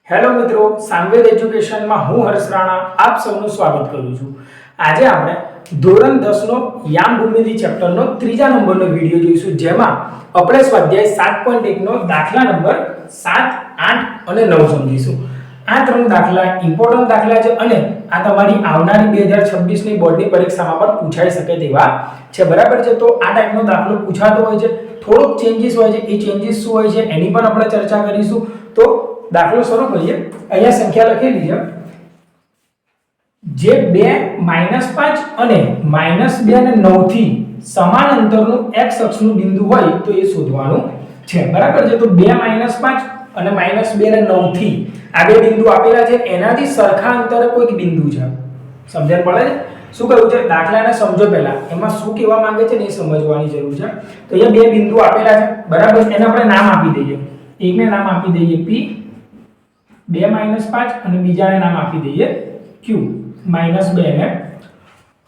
Hello મિત્રો, સામવેદ એજ્યુકેશનમાં હું હર્ષ રાણા આપ સૌનું સ્વાગત કરું છું। આજે આપણે ધોરણ 10 નો યામ ભૂમિતિ ચેપ્ટરનો ત્રીજા નંબરનો વિડિયો જોઈશું, જેમાં આપણે સ્વાધ્યાય 7.1 નો દાખલા નંબર 7, 8 અને 9 સમજીશું। આ ત્રણ દાખલા ઇમ્પોર્ટન્ટ દાખલા છે અને આ તમારી આવનારી 2026 ની બોર્ડની પરીક્ષામાં પણ પૂછાઈ શકે તેવા છે, બરાબર છે। તો આ ટાઈપનો દાખલો પૂછાતો હોય છે, થોડોક ચેન્જીસ હોય છે, એ ચેન્જીસ શું હોય છે એની પણ આપણે ચર્ચા કરીશું। તો દાખલો શરૂ કરીએ। અહીંયા સંખ્યા લખેલી છે, જે 2 -5 અને -2 અને 9 થી સમાન અંતરનું x અક્ષનું બિંદુ હોય તો એ શોધવાનું છે, બરાબર છે। તો 2 -5 અને -2 અને 9 થી આ બે બિંદુ આપેલા છે, એનાથી સરખા અંતરે કોઈક બિંદુ છે, સમજણ પડે છે? શું કહ્યું છે દાખલાને સમજો પહેલા, એમાં શું કહેવા માંગે છે ને એ સમજવાની જરૂર છે। તો અહીંયા બે બિંદુ આપેલા છે, બરાબર, એને આપણે નામ આપી દઈએ। એકને નામ આપી દઈએ p 2 -5 અને બીજાને નામ આપી દઈએ q -2 ને।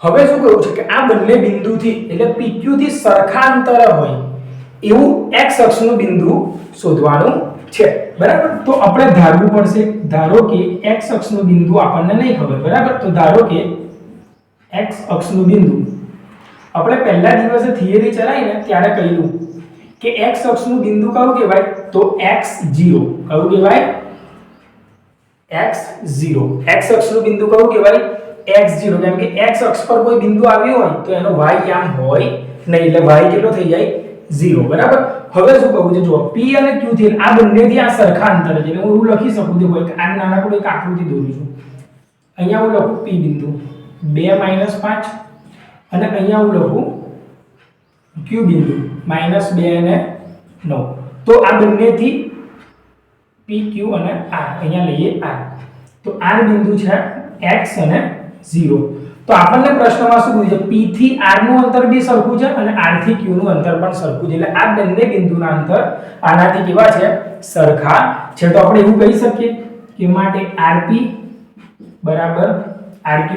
હવે શું કહ્યું છે કે આ બંને બિંદુથી એટલે pq થી સરખા અંતરે હોય એવું x અક્ષનું બિંદુ શોધવાનું છે, બરાબર। તો આપણે ધારવું પડશે, ધારો કે x અક્ષનું બિંદુ આપણને નહીં ખબર, બરાબર। તો ધારો કે x અક્ષનું બિંદુ આપણે પહેલા દિવસે થિયરી ચલાવીને ત્યારે કહ્યું કે x અક્ષનું બિંદુ કયું કહેવાય? તો x0 કયું કહેવાય? x0 x અક્ષનું બિંદુ કયું કહેવાય? x0, કેમ કે x અક્ષ પર કોઈ બિંદુ આવ્યું હોય તો એનો y યામ હોય નહીં, એટલે y કેટલો થઈ જાય? 0, બરાબર। હવે શું કહું છે, જો p અને q થી આ બંનેથી આ સરખા અંતરે છે, એટલે હું એવું લખી શકું છું કે આ નાનકડું એક આકૃતિ દોરું છું। અહીંયા હું લખું p બિંદુ 2 -5 અને અહીંયા હું લખું q બિંદુ -2 અને 9। તો આ બંનેથી p q અને r અહીંયા લઈએ r, તો r બિંદુ છે x અને 0। તો આપણને પ્રશ્નમાં શું પૂછ્યું છે? p થી r નું અંતર બી સરખું છે અને r થી q નું અંતર પણ સરખું છે, એટલે આ બંને બિંદુના અંતર આનાથી કેવા છે? સરખા છે। તો આપણે એવું કહી શકીએ કે માટે rp બરાબર rq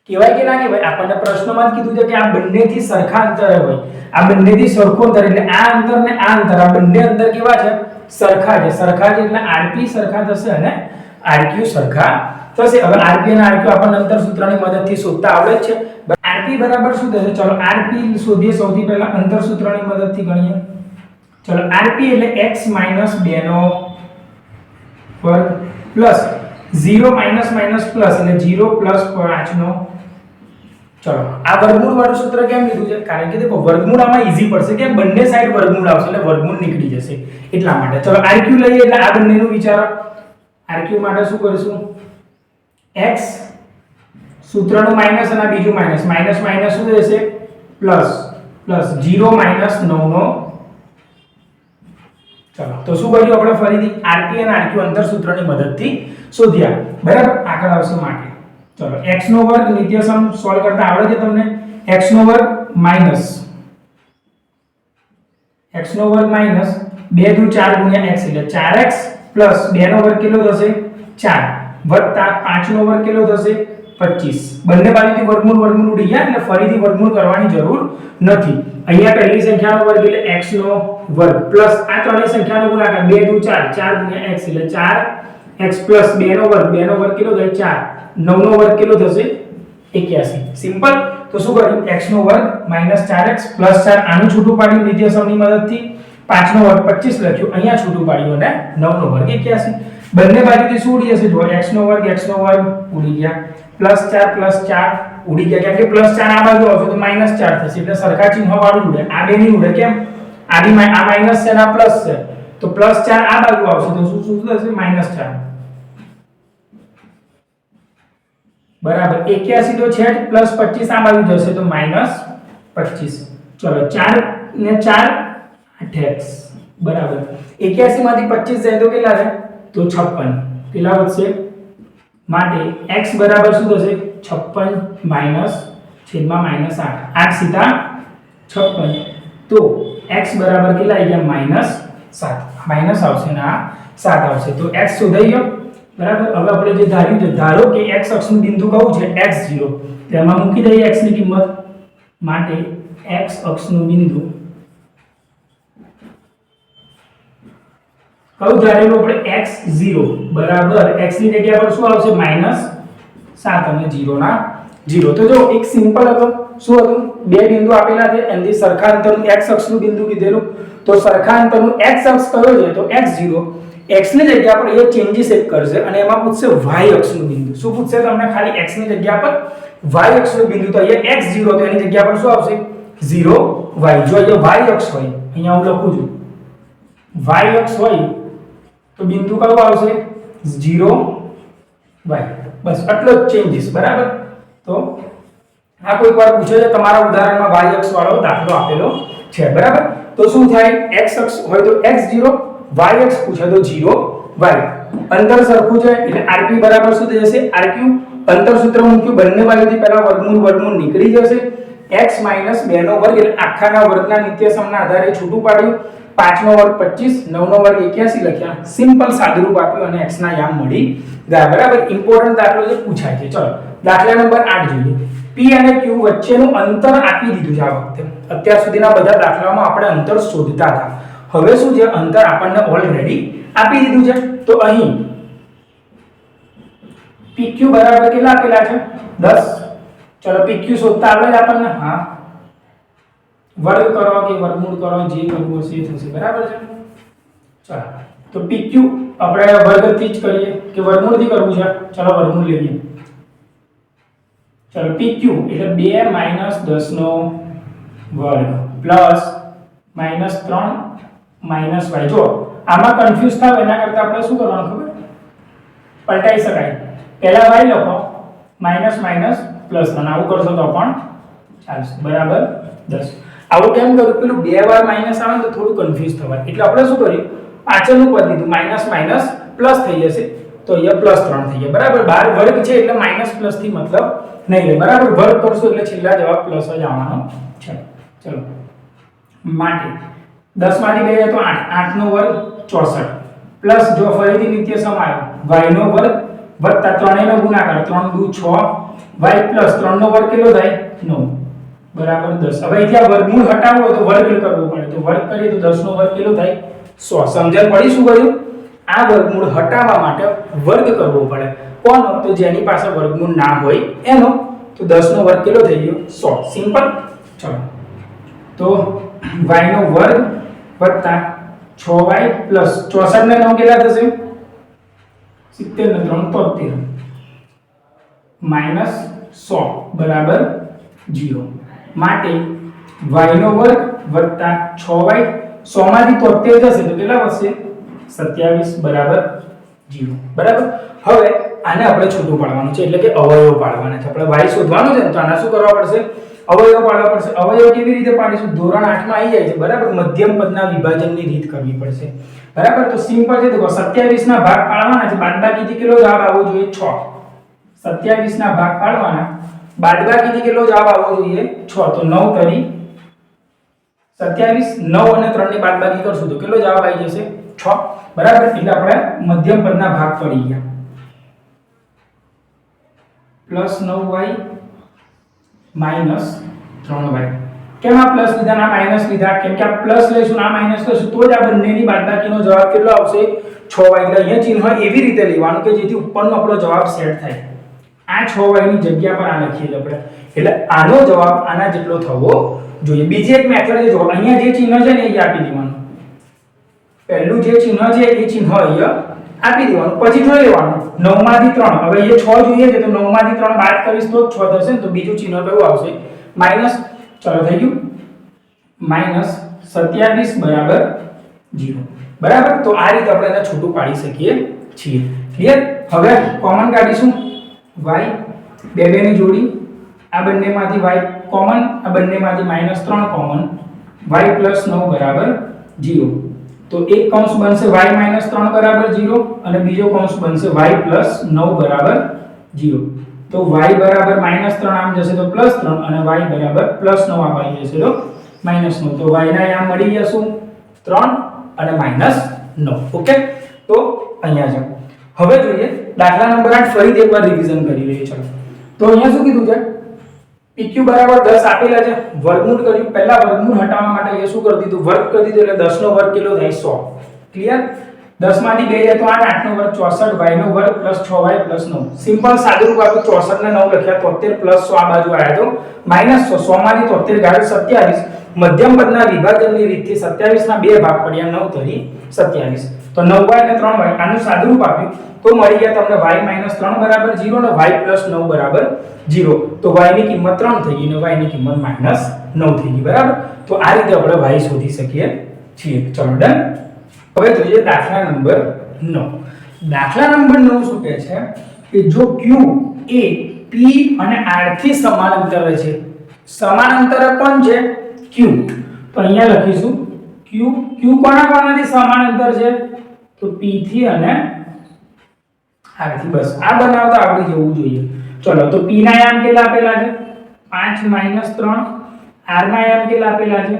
કહેવાય કે ના કહેવાય? આપણને પ્રશ્નમાં જ કીધું છે કે આ બંનેથી સરખા અંતરે હોય, આ બંનેથી સરખું અંતર, એટલે આ અંતર ને આ અંતર, આ બંને અંતર કેવા છે? સરખા છે, સરખા છે, એટલે rp સરખા થશે અને rq સરખા થશે। હવે rp અને rq આપણને અંતર સૂત્રની મદદથી શોધતા આવડે જ છે। rp બરાબર શું થશે? ચલો rp શોધીએ, સૌથી પહેલા અંતર સૂત્રની મદદથી ગણીએ। ચલો rp એટલે x - 2 નો વર્ગ પ્લસ 0 - પ્લસ એટલે 0 + 5 નો। ચલો આ વર્ગમૂળ વાળું સૂત્ર કેમ લીધું છે? કારણ કે દેખો વર્ગમૂળ આમાં ઈઝી પડશે, કે બંને સાઈડ વર્ગમૂળ આવશે એટલે વર્ગમૂળ નીકળી જશે એટલા માટે। ચલો rq લઈએ એટલે આ બંનેનું વિચારો। rq માટે શું કરીશું? x સૂત્રનું માઈનસ અને બીજું માઈનસ, માઈનસ માઈનસ શું થશે? પ્લસ, પ્લસ 0 - 9 નો। ચલો તો શું કર્યું આપણે? ફરીથી rp અને rq અંતર સૂત્રની મદદથી શોધ્યા, બરાબર। આગળ આવશે માટે ચલો x નો વર્ગ નિત્યસમ સોલ્વ કરતા આવડે છે તમને? x નો વર્ગ માઈનસ x નો વર્ગ માઈનસ 2 * 4 * x એટલે 4x પ્લસ 2 નો વર્ગ કેટલો થશે? 4 વત્તા 5 નો વર્ગ કેટલો થશે? 25। બંને બાજુથી વર્ગમૂળ વર્ગમૂળ ઉડી ગયા એટલે ફરીથી વર્ગમૂળ કરવાની જરૂર નથી। અહીંયા પહેલી સંખ્યાનો વર્ગ એટલે x નો વર્ગ પ્લસ આ ત્રણેય સંખ્યાનો ગુણાકાર 2 * 4 4 * x એટલે 4x પ્લસ 2 નો વર્ગ કેટલો થાય? 4 9 નો વર્ગ કેટલો થશે? 81। સિમ્પલ। તો શું કર્યું? x નો વર્ગ -4x પ્લસ 4 આનું છૂટું પાડ્યું નિત્યસમની મદદથી, 5 નો વર્ગ 25 લખ્યું, અહીંયા છૂટું પાડ્યું અને 9 નો વર્ગ 81। બંને બાજુથી શું ઉડી જશે? જો x નો વર્ગ ઉડી ગયા, +4 ઉડી ગયા, કેમ કે +4 આ બાજુ આવશે તો -4 થશે, એટલે સરખા ચિહ્ન વાળું ઉડે, આ બે નહીં ઉડે, કેમ? આ માઈનસ છે અને આ પ્લસ છે, તો +4 આ બાજુ આવશે તો શું થશે? -4 બરાબર 81 તો છે જ, +25 આ બાજુ જશે તો -25। ચલો 4 ને 4 8x બરાબર 81 માંથી 25 જાય તો કેટલા રહે? તો 56 કેટલા વધશે? માટે x બરાબર શું થશે? 56 છેદમાં -8 8 સીધા 56, તો x બરાબર કેટલા આવી ગયા? -7 માઈનસ આવશે ને આ 7 આવશે, તો x શોધાઈ ગયો, બરાબર। હવે આપણે જે ધાર્યું છે, ધારો કે x અક્ષનું બિંદુ કયું છે? x0, તેમાં મૂકી દઈએ x ની કિંમત, માટે x અક્ષનું બિંદુ કયું ધારેલું આપણે x0 બરાબર x ની જગ્યા પર શું આવશે -7 અને 0 ના 0. તો જો એક સિમ્પલ હતો શું હતું બે બિંદુ આપેલા છે એની સરખા અંતરનું x અક્ષનું બિંદુ કીધેલું તો સરખા અંતરનું x અક્ષ કયો છે તો x0 x ની જગ્યા પર એ ચેન્જીસ એક કરશે અને એમાં પૂછશે y અક્ષનું બિંદુ શું પૂછશે તમને ખાલી x ની જગ્યા પર y અક્ષનું બિંદુ તો અહીંયા x0 તો એની જગ્યા પર શું આવશે 0y જો અહીંયા y અક્ષ હોય અહીંયા હું લખું છું y અક્ષ હોય તો બિંદુ કયો આવશે 0y બસ આટલો જ ચેન્જીસ બરાબર. તો આ કોઈ વાર પૂછે છે તમારા ઉદાહરણમાં y અક્ષ વાળો દાખલો આપેલો છે બરાબર. તો શું થાય x અક્ષ હોય તો x0 y અક્ષ પૂછે તો 0y અંતર સરખું છે એટલે rp બરાબર શું થઈ જશે rq અંતર સૂત્ર મૂક્યું બંને બાજુથી પહેલા વર્ગમૂળ નીકળી જશે x - 2 નો વર્ગ એટલે આખાના વર્ગના નિત્યસમના આધારે છૂટું પાડ્યું 5 નો વર્ગ 25 9 નો વર્ગ 81 લખ્યા સિમ્પલ સાદુરૂપ આપ્યું અને x ના યામ મળી ગયા બરાબર. ઇમ્પોર્ટન્ટ દાખલો જે પૂછાય છે. ચલો દાખલા નંબર 8 જોઈએ. p અને q વચ્ચેનું અંતર આપી દીધું છે આ વખતે. અત્યાર સુધીના બધા દાખલાઓમાં આપણે અંતર શોધતા હતા. હવે શું છે અંતર આપણને ઓલરેડી આપી દીધું છે. તો અહીં pq બરાબર કેટલા આપેલા છે 10. ચલો pq શોધતા આવડે છે આપણને હા વર્ગ કરો કે વર્ગમૂળ કરો જે કરવું હશે એ થશે બરાબર છે. ચલો તો pq આપણે વર્ગથી જ કરીએ કે વર્ગમૂળથી કરવું છે. ચલો વર્ગમૂળ લઈએ. ચલો pq એટલે 2 - 10 નો વર્ગ પ્લસ -3 - y. જો આમાં કન્ફ્યુઝ થાવ એના કરતા આપણે શું કરવાનું ખબર પલટાઈ શકાય. પહેલા y લખો માઈનસ પ્લસ 1 આવું કરશો તો પણ ચાલશે બરાબર 10. આવું કેમ કર્યું પેલું બે વાર માઈનસ આવે તો થોડું કન્ફ્યુઝ થવાય એટલે આપણે શું કર્યું પાછળનું પદ લીધું માઈનસ પ્લસ થઈ જશે તો અહીંયા +3 થઈ ગયા બરાબર. બાર વર્ગ છે એટલે માઈનસ પ્લસ થી મતલબ નહીં લે બરાબર. વર્ગ કરશો એટલે છેલ્લા જવાબ પ્લસ જ આવવાનો છે. ચલો માટે 10 માંથી 2 તો 8 નો વર્ગ 64 પ્લસ જો ફરીથી નિત્યસમ આવ્યો y નો વર્ગ વત્તા 3 નો ગુણાકાર 3 દુ 6 y પ્લસ 3 નો વર્ગ કેટલો થાય 9 બરાબર 10. હવે અહીંયા વર્ગમૂળ હટાવવો હોય તો વર્ગ કરવો પડે તો વર્ગ કરીએ તો 10 નો વર્ગ કેટલો થાય 100. સમજણ પડી શું કર્યું આ વર્ગમૂળ હટાવવા માટે વર્ગ કરવો પડે કોનો તો જેની પાસે વર્ગમૂળ ના હોય એનો તો 10 નો વર્ગ કેટલો થઈ ગયો 100 સિમ્પલ. ચલો તો y નો વર્ગ વત્તા 6y પ્લસ 64 ને 9 કેટલા થશે 70 ને 3 73 માઈનસ 100 બરાબર 0 માટે y નો વર્ગ વત્તા 6y 100 માંથી 73 જશે તો કેટલા વધશે 27 બરાબર 0 બરાબર. હવે આને આપણે છૂટું પાડવાનું છે એટલે કે અવયવ પાડવાના છે. આપણે y શોધવાનું છે તો આના શું કરવા પડશે અવયવ પાડવા પડશે. અવયવ કેવી રીતે પાડીશું ધોરણ 8 માં આવી જાય છે બરાબર. મધ્યમ પદના વિભાજનની રીત કરવી પડશે બરાબર. તો સિમ્પલ છે દેખો 27 ના ભાગ પાડવાના છે બાદબાકીથી કેટલો જવાબ આવવો જોઈએ 6. 27 ના ભાગ પાડવાના બાદબાકીથી કેટલો જવાબ આવવો જોઈએ 6 તો 9 તરી 27 9 અને 3 ની બાદબાકી કરશું તો કેટલો જવાબ આવી જશે 6 બરાબર. એટલે આપણે મધ્યમ પદના ભાગ પડી ગયા +9y -3y. કેમ આ પ્લસ લીધા ના માઈનસ લીધા કેમ કે આ પ્લસ લઈશું આ માઈનસ લઈશું તો જ આ બંનેની બાદબાકીનો જવાબ કેટલો આવશે 6y. એટલે અહીંયા ચિહ્ન એવી રીતે લેવાનું કે જેથી ઉપરનો આપણો જવાબ સેટ થાય. આ 6y ની જગ્યા પર આ લખીએ આપણે એટલે આનો જવાબ આના જેટલો થવો જોઈએ. બીજી એક મેથડ છે જો અહીંયા જે ચિહ્ન છે ને એ આપી દેવાનું. પહેલું જે ચિહ્ન છે એ ચિહ્ન અહીંયા આપી દેવાનું પછી જોઈ લેવાનું 9 માંથી 3 હવે એ 6 જોઈએ છે તો 9 માંથી 3 બાદ કરીશ તો 6 થશે ને તો બીજું ચિહ્ન કયું આવશે માઈનસ. ચલો થઈ ગયું -27 બરાબર 0 બરાબર. તો આ રીતે આપણે એને છૂટું પાડી શકીએ છીએ. ક્લિયર. હવે કોમન કાઢીશું y બે ની જોડી આ બંનેમાંથી y કોમન આ બંનેમાંથી -3 કોમન y +9 બરાબર 0. તો એક કૌંસ બનશે y -3 બરાબર 0 અને બીજો કૌંસ બનશે y +9 બરાબર 0. તો y બરાબર -3 આમ જશે તો +3 અને y બરાબર +9 આમ આવી જશે તો -9. તો y ના આમ મળી જશે 3 અને -9. ઓકે. તો અહીંયા છે. હવે જોઈએ દાખલા નંબર 8 ફરીથી એકવાર રિવિઝન કરી લઈએ. ચલો તો અહીંયા શું કીધું છે pq બરાબર 10 આપેલા છે વર્ગમૂળ કર્યું. પહેલા વર્ગમૂળ હટાવવા માટે એ શું કરી દીધું વર્ગ કરી દીધું એટલે 10 નો વર્ગ કેટલો થાય 100. ક્લિયર. 10 માંથી 2 જાય તો 8 8 નો વર્ગ 64 y નો વર્ગ પ્લસ 6y પ્લસ 9 સિમ્પલ સાદું રૂપ આપ્યું 64 ને 9 લખ્યા 73 પ્લસ 100 આ બાજુ આવ્યા તો માઈનસ 100 માંથી 73 ગાળે 27 મધ્યમ પદના વિભાજનની રીતથી 27 ના બે ભાગ પડ્યા 9 તરી 27 તો 9y અને 3y આનું સાદું રૂપ આપ્યું તો મળી ગયા તમને y 3 બરાબર 0 અને y 9 બરાબર 0 તો y ની કિંમત 3 થઈ ગઈ અને y ની કિંમત -9 થઈ ગઈ બરાબર તો આ રીતે આપણે y શોધી શકીએ છીએ ચલો ડન હવે જોઈએ દાખલા નંબર 9 દાખલા નંબર 9 શું કહે છે કે જો q એ p અને r થી સમાંતર છે સમાંતર કોણ છે q તો અહીંયા લખીશું q કોના કોનાથી સમાંતર છે તો p થી અને r થી બસ આ બનાવતા આવડી જવું જોઈએ ચલો તો p ના યામ કેટલા આપેલા છે 5 - 3 r ના યામ કેટલા આપેલા છે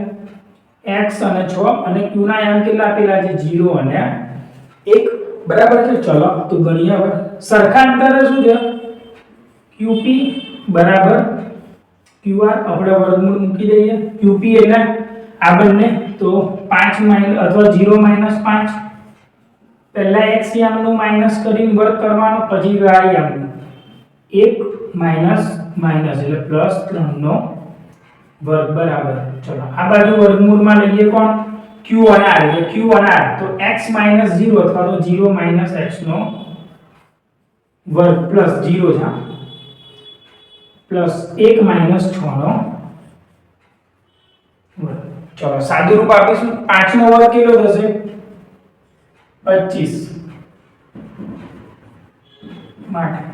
x અને 6 અને q ના યામ કેટલા આપેલા છે 0 અને 1 બરાબર છે ચલો તો ગણીએ હવે સરખા અંતરે શું છે qp બરાબર qr આપણે વર્ગમૂળ મૂકી દઈએ qp એટલે આ બંને તો 5 અથવા 0 - 5 પહેલા x યામનું માઈનસ કરીને વર્ગ કરવાનો પછી y યામનું 1 માઈનસ એટલે પ્લસ 3 નો વર્ગ બરાબર ચલો આ બાજુ વર્ગમૂળમાં લઈએ કોણ q અને r એટલે q અને r તો x - 0 અથવા તો 0 - x નો વર્ગ પ્લસ 0 છે પ્લસ 1 - 6 નો વર્ગ ચલો સાદું રૂપ આપીશું 5 નો વર્ગ કેટલો થશે 25 માટે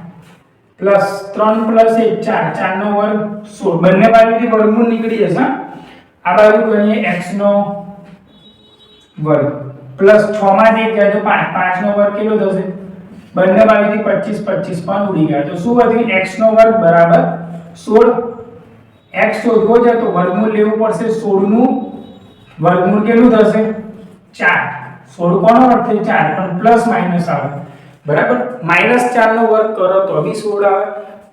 પ્લસ 3 પ્લસ 1 4 4 નો વર્ગ 16 બંને બાજુથી વર્ગમૂળ નીકળી જશે આ બાજુ ગણીએ x નો વર્ગ પ્લસ 6 માંથી 1 જાય તો 5 5 નો વર્ગ કેટલો થશે બંને બાજુથી 25 પણ ઉડી ગયા તો શું વધ્યું x નો વર્ગ બરાબર 16 x શોધવો છે તો વર્ગમૂળ લેવું પડશે 16 નું વર્ગમૂળ કેટલું થશે 4 16 કોનો વર્ગ થાય 4 પણ પ્લસ માઈનસ આવે બરાબર -4 નો વર્ગ કરો તો બી 16 આવે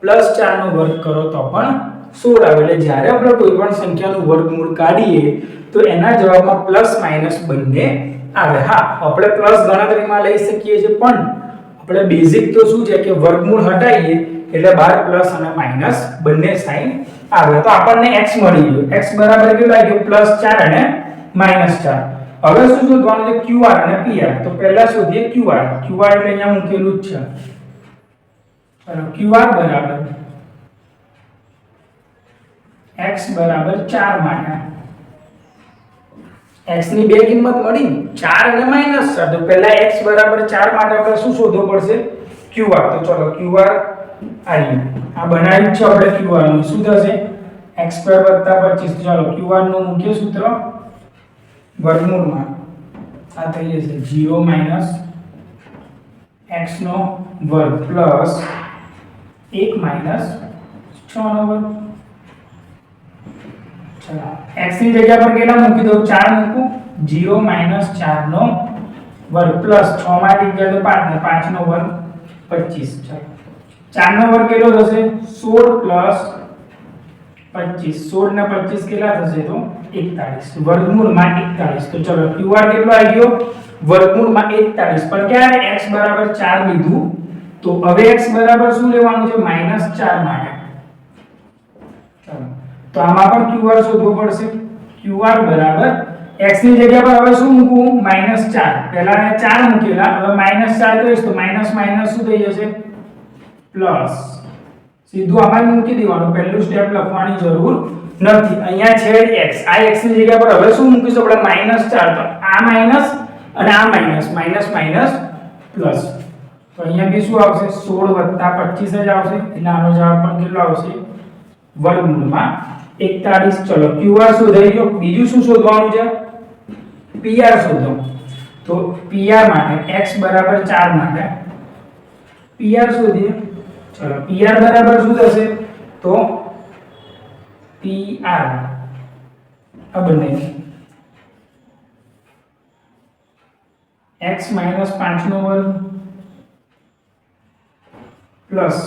+4 નો વર્ગ કરો તો પણ 16 આવે એટલે જ્યારે આપણે કોઈ પણ સંખ્યાનું વર્ગમૂળ કાઢીએ તો એના જવાબમાં પ્લસ માઈનસ બંને આવે હા આપણે પ્લસ ગણતરીમાં લઈ શકીએ છીએ પણ આપણે બેઝિક તો શું છે કે વર્ગમૂળ હટાવીએ એટલે 12 પ્લસ અને માઈનસ બંને સાઈન આવે તો આપણને x મળી ગયો x બરાબર કેટલું આવી ગયું +4 અને -4 હવે શું શોધવાનું છે qr અને pr તો પહેલા શોધીએ qr એટલે અહીંયા મૂકેલું જ છે ચલો qr બરાબર x બરાબર 4 માટે x ની બે કિંમત મળી 4 અને -4 તો પહેલા x બરાબર 4 માટે આપણે શું શોધવું પડશે qr તો ચલો qr આ બનાવ્યું છે આપણે qr નું શું થશે x² + 25 ચલો qr નું મુખ્ય સૂત્ર વર્ગમૂળમાં આ થઈ જશે 0 - x નો વર્ગ પ્લસ 1 - 6 નો વર્ગ ચલો x ની જગ્યા પર કેટલા મૂકી દો 4 મૂકું 0 - 4 નો વર્ગ પ્લસ 6 માંથી જાય તો 5 ને 5 નો વર્ગ 25 ચલો 4 નો વર્ગ કેટલો થશે 16 + 25 16 ને 25 કેટલા થશે તો 41 વર્ગમૂળમાં 41 તો ચલો qr કેટલો આવી ગયો વર્ગમૂળમાં 41 પણ ક્યારે x બરાબર 4 લીધું તો હવે x બરાબર શું લેવાનું છે -4 માટે ચલો તો આમાં પણ qr શોધવો પડશે qr બરાબર x ની જગ્યા પર હવે શું મૂકું -4 પહેલા મેં 4 મૂકેલા હવે -4 કરીશ તો માઈનસ માઈનસ શું થઈ જશે પ્લસ સીધું આમાં મૂકી દેવાનું પહેલું સ્ટેપ લખવાની જરૂર નથી અહીંયા છે x આ x ની જગ્યા પર હવે શું મૂકીશું આપણે -4 તો આ માઈનસ અને આ માઈનસ માઈનસ માઈનસ પ્લસ તો અહીંયા બી શું આવશે 16 + 25 જ આવશે એટલે આનો જવાબ પણ કેટલો આવશે વર્ગમૂળમાં 41 ચલો qr શોધાઈ ગયો બીજું શું શોધવાનું છે pr શોધો તો pr માટે x બરાબર 4 માટે pr શોધીએ ચલો pr બરાબર શું થશે તો pr આ બંને x - 5 નો વર્ગ પ્લસ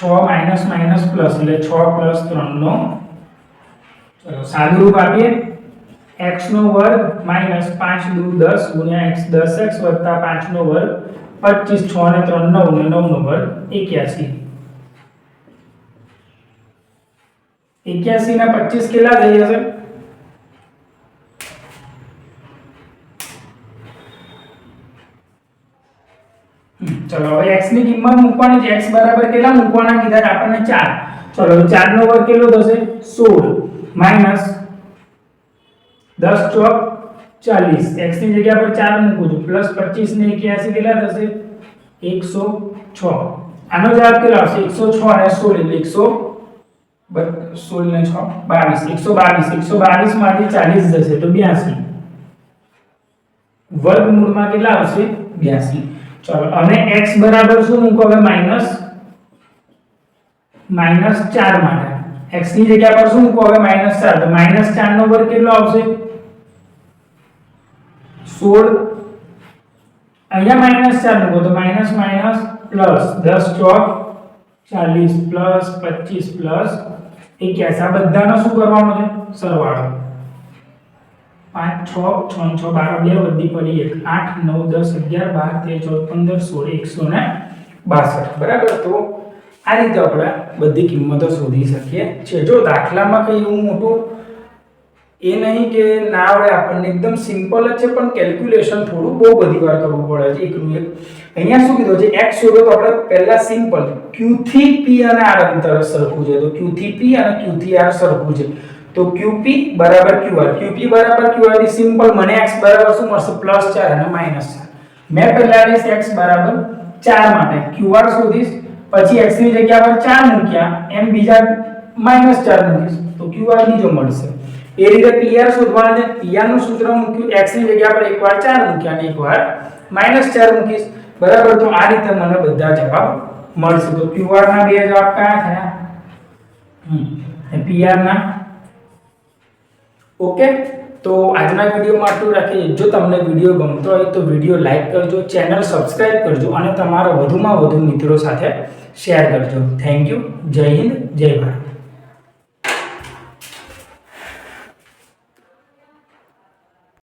6 માઈનસ માઈનસ પ્લસ એટલે 6 + 3 નો ચલો સાદું રૂપ આપીએ x નો વર્ગ માઈનસ 5 દુ 10 ગુણ્યા x 10x વત્તા 5 નો વર્ગ 25 6 ને 3 9 ને 9 નો વર્ગ 81 81 ના 25 કેટલા થઈ જશે? चलो હવે x ની કિંમત મૂકવાની છે x બરાબર કેટલા મૂકવાના કીધા આપણને 4 ચલો 4 નો વર્ગ કેટલો થશે 16 માઈનસ 10 ચોક 40 x ની જગ્યા પર 4 મૂકું છું પ્લસ 25 ને 81 કેટલા થશે 106 આનો જવાબ કેટલો આવશે 106 અને 16 એટલે 16 ને 6 22 122 માંથી 40 જશે તો 82 વર્ગમૂળમાં કેટલા આવશે 82 चलो અને x બરાબર શું મૂકો હવે માઈનસ 4 માટે x ની જગ્યા પર શું મૂકો હવે -4 તો -4 નો વર્ગ કેટલો આવશે 16 અહીંયા -4 મૂકો તો માઈનસ માઈનસ પ્લસ 10 ચોક 40 પ્લસ 25 પ્લસ 81 આ બધાનો શું કરવાનો છે સરવાળો 5 6 6 6 12 2 વધી પડી 1 8 9 10 11 12 13 14 15 16 162 બરાબર તો આ રીતે આપણે બધી કિંમતો શોધી શકીએ છે જો દાખલામાં કઈ એવું મોટું એ નહીં કે ના આવડે આપણને એકદમ સિમ્પલ જ છે પણ કેલ્ક્યુલેશન થોડું બહુ બધી વાર કરવું પડે છે એકનું એક અહીંયા શું કીધું છે x શોધો તો આપણે પહેલા સિમ્પલ q થી p અને r અંતર સરખું છે તો q થી p અને q થી r સરખું છે तो QP बराबर QR QP बराबर QR થી સિમ્પલ મને x બરાબર શું મળશે +4 અને -4 મેં પહેલા લઈશ x બરાબર 4 માટે QR શોધીશ પછી x ની જગ્યા પર 4 મૂક્યા એમ બીજા -4 મૂકીશ તો QR બીજો મળશે એ રીતે PR શોધવાના છે PR નું સૂત્ર મૂક્યું x ની જગ્યા પર એકવાર 4 મૂક્યા અને એકવાર -4 મૂકીશ બરાબર તો આ રીતે મને બધા જવાબ મળશે તો QR ના બે જવાબ કયા થયા PR ના ओके तो આજના વિડિયોમાં આટલું રાખીએ જો તમને વિડિયો ગમતો હોય તો વિડિયો લાઈક કરજો ચેનલ સબસ્ક્રાઇબ કરજો અને તમારા વધુમાં વધુ મિત્રો સાથે શેર કરજો થેન્ક યુ જય હિન્દ જય ભારત